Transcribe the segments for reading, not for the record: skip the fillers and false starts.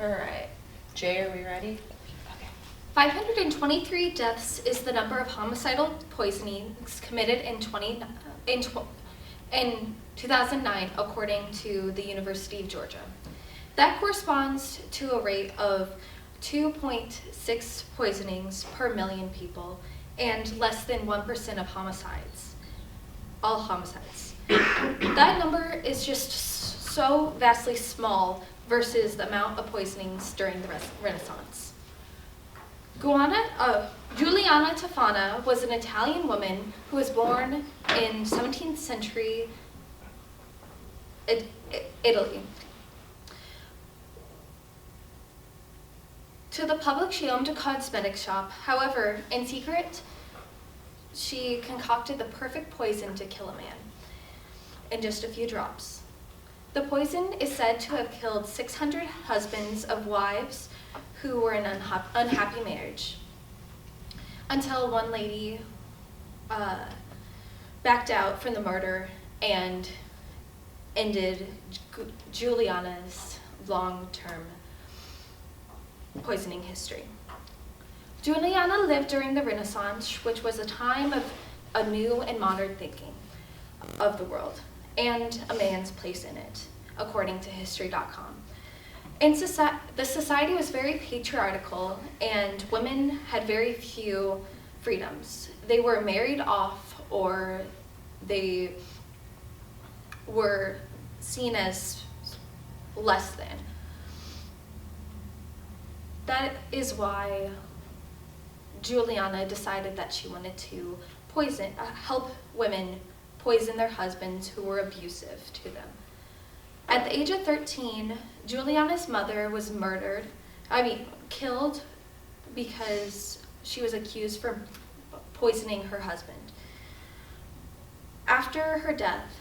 All right. Jay, are we ready? 523 deaths is the number of homicidal poisonings committed in 2009, according to the University of Georgia. That corresponds to a rate of 2.6 poisonings per million people and less than 1% of homicides, all homicides. That number is just so vastly small versus the amount of poisonings during the Renaissance. Giuliana Tofana was an Italian woman who was born in 17th century Italy. To the public, she owned a cosmetic shop. However, in secret, she concocted the perfect poison to kill a man in just a few drops. The poison is said to have killed 600 husbands of wives who were in an unhappy marriage, until one lady backed out from the murder and ended Giuliana's long-term poisoning history. Giuliana lived during the Renaissance, which was a time of a new and modern thinking of the world and a man's place in it, according to history.com. The society was very patriarchal, and women had very few freedoms. They were married off, or they were seen as less than. That is why Giuliana decided that she wanted to help women poison their husbands who were abusive to them. At the age of 13, Giuliana's mother was killed because she was accused for poisoning her husband. After her death,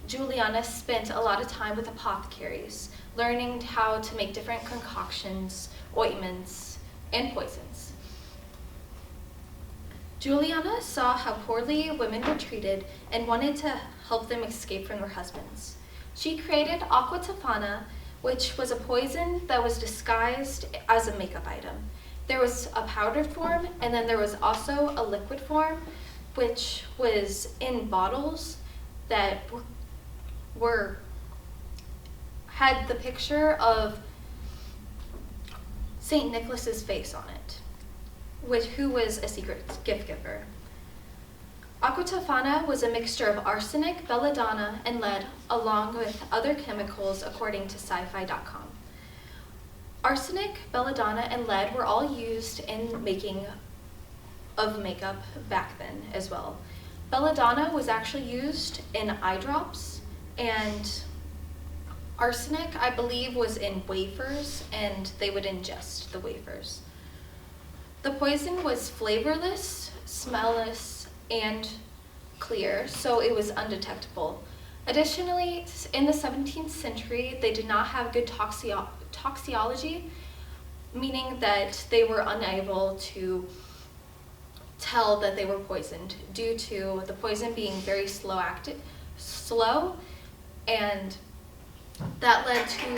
Giuliana spent a lot of time with apothecaries, learning how to make different concoctions, ointments, and poisons. Giuliana saw how poorly women were treated and wanted to help them escape from their husbands. She created aqua tofana, which was a poison that was disguised as a makeup item. There was a powdered form, and then there was also a liquid form, which was in bottles that had the picture of St. Nicholas's face on it, who was a secret gift giver. Aqua tofana was a mixture of arsenic, belladonna, and lead, along with other chemicals, according to sci-fi.com. Arsenic, belladonna, and lead were all used in making of makeup back then as well. Belladonna was actually used in eye drops, and arsenic, I believe, was in wafers, and they would ingest the wafers. The poison was flavorless, smellless, and clear, so it was undetectable. Additionally, in the 17th century, they did not have good toxicology, meaning that they were unable to tell that they were poisoned due to the poison being very slow, and that led to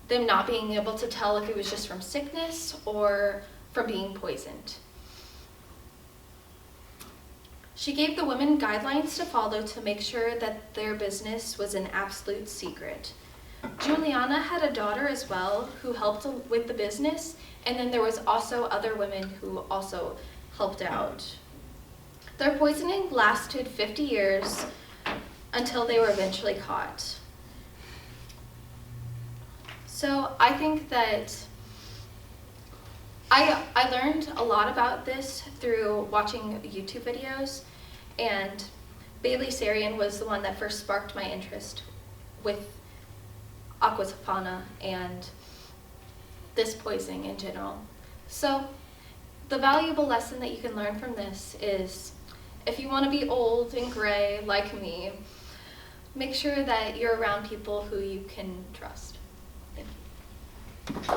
them not being able to tell if it was just from sickness or from being poisoned. She gave the women guidelines to follow to make sure that their business was an absolute secret. Giuliana had a daughter as well who helped with the business, and then there was also other women who also helped out. Their poisoning lasted 50 years until they were eventually caught. So I think that I learned a lot about this through watching YouTube videos, and Bailey Sarian was the one that first sparked my interest with aqua tofana and this poisoning in general. So the valuable lesson that you can learn from this is, if you want to be old and gray like me, make sure that you're around people who you can trust. Thank you.